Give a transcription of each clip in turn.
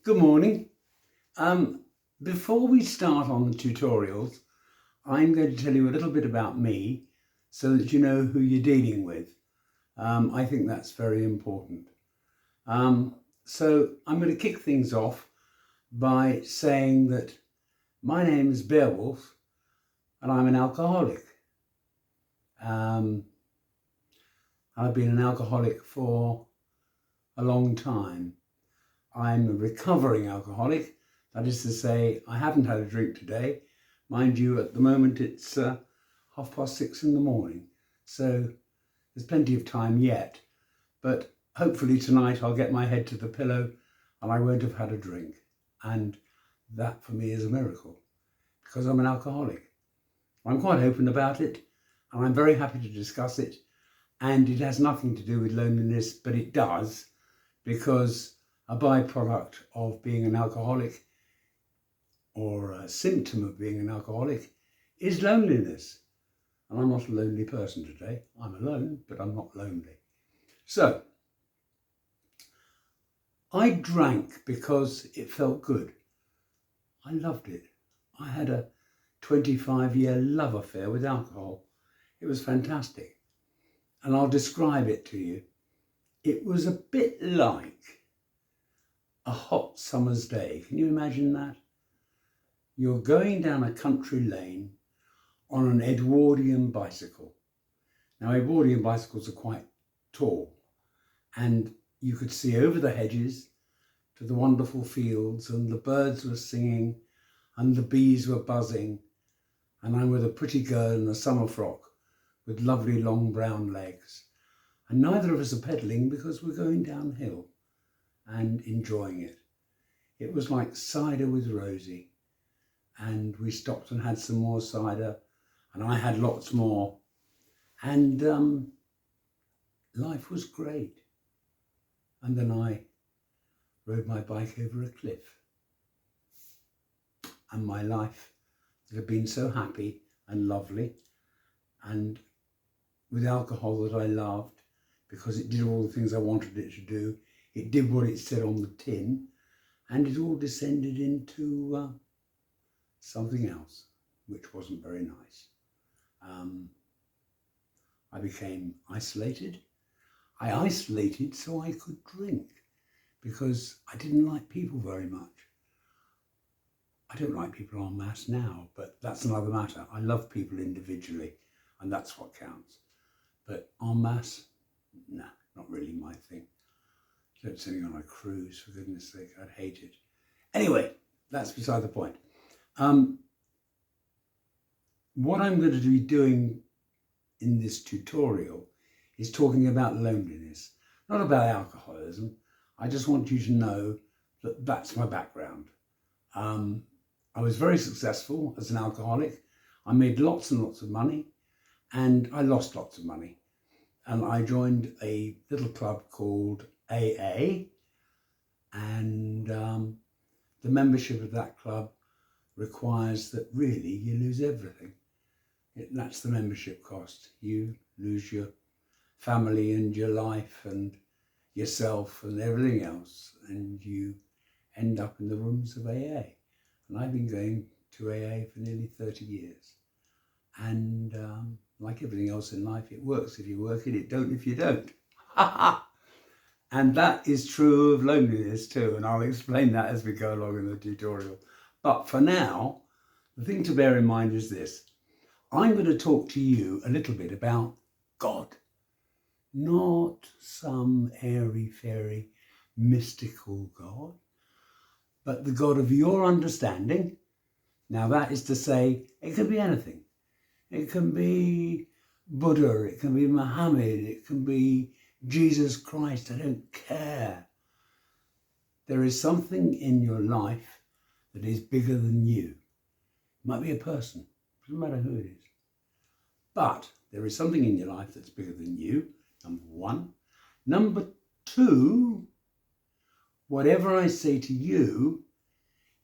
Good morning. Before we start on the tutorials, I'm going to tell you a little bit about me so that you know who you're dealing with. I think that's very important. So I'm going to kick things off by saying that my name is Beowulf and I'm an alcoholic. I've been an alcoholic for a long time. I'm a recovering alcoholic. That is to say, I haven't had a drink today. Mind you, at the moment it's 6:30 in the morning. So there's plenty of time yet. But hopefully tonight I'll get my head to the pillow and I won't have had a drink. And that for me is a miracle because I'm an alcoholic. I'm quite open about it and I'm very happy to discuss it. And it has nothing to do with loneliness, but it does, because a byproduct of being an alcoholic or a symptom of being an alcoholic is loneliness. And I'm not a lonely person today. I'm alone, but I'm not lonely. So I drank because it felt good. I loved it. I had a 25-year love affair with alcohol. It was fantastic. And I'll describe it to you. It was a bit like a hot summer's day. Can you imagine that? You're going down a country lane on an Edwardian bicycle. Now, Edwardian bicycles are quite tall, and you could see over the hedges to the wonderful fields, and the birds were singing and the bees were buzzing, and I'm with a pretty girl in a summer frock with lovely long brown legs. And neither of us are pedalling because we're going downhill and enjoying it. It was like cider with Rosie, and we stopped and had some more cider, and I had lots more, and life was great. And then I rode my bike over a cliff, and my life that had been so happy and lovely, and with alcohol that I loved because it did all the things I wanted it to do. It did what it said on the tin, and it all descended into something else, which wasn't very nice. I became isolated. I isolated so I could drink because I didn't like people very much. I don't like people en masse now, but that's another matter. I love people individually, and that's what counts. But en masse, nah, not really my thing. Don't send me on a cruise, for goodness sake, I'd hate it. Anyway, that's beside the point. What I'm going to be doing in this tutorial is talking about loneliness, not about alcoholism. I just want you to know that that's my background. I was very successful as an alcoholic. I made lots and lots of money, and I lost lots of money. And I joined a little club called AA, and the membership of that club requires that really you lose everything. That's the membership cost. You lose your family and your life and yourself and everything else, and you end up in the rooms of AA. And I've been going to AA for nearly 30 years. And like everything else in life, it works if you work it, it don't if you don't. And that is true of loneliness too, and I'll explain that as we go along in the tutorial. But for now, the thing to bear in mind is this. I'm going to talk to you a little bit about God. Not some airy-fairy mystical God, but the God of your understanding. Now that is to say, it can be anything. It can be Buddha, it can be Muhammad, it can be Jesus Christ, I don't care. There is something in your life that is bigger than you. It might be a person, doesn't matter who it is. But there is something in your life that's bigger than you, number one. Number two, whatever I say to you,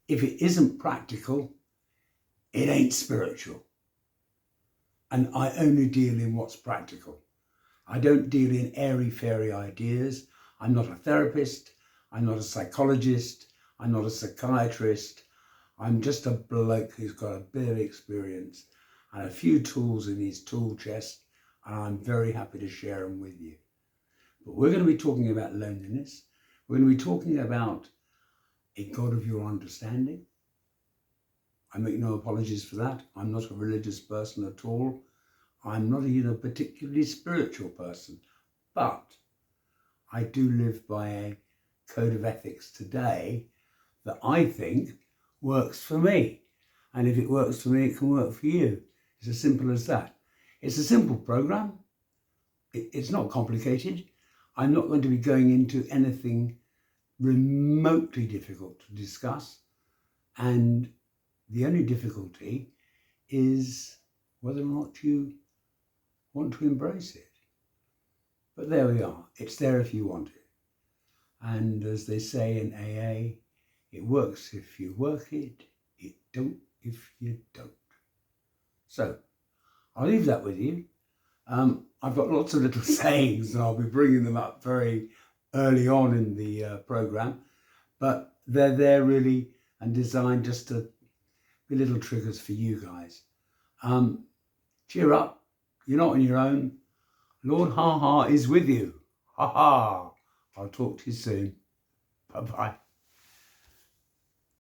if it isn't practical, it ain't spiritual. And I only deal in what's practical. I don't deal in airy-fairy ideas. I'm not a therapist. I'm not a psychologist. I'm not a psychiatrist. I'm just a bloke who's got a bit of experience and a few tools in his tool chest, and I'm very happy to share them with you. But we're going to be talking about loneliness. We're going to be talking about a God of your understanding. I make no apologies for that. I'm not a religious person at all. I'm not even a particularly spiritual person, but I do live by a code of ethics today that I think works for me. And if it works for me, it can work for you. It's as simple as that. It's a simple program. It's not complicated. I'm not going to be going into anything remotely difficult to discuss. And the only difficulty is whether or not you want to embrace it. But there we are. It's there if you want it. And as they say in AA, it works if you work it, it don't if you don't. So I'll leave that with you. I've got lots of little sayings and I'll be bringing them up very early on in the program, but they're there really and designed just to be little triggers for you guys. Cheer up. You're not on your own. Lord Ha Ha is with you. Ha ha. I'll talk to you soon. Bye-bye.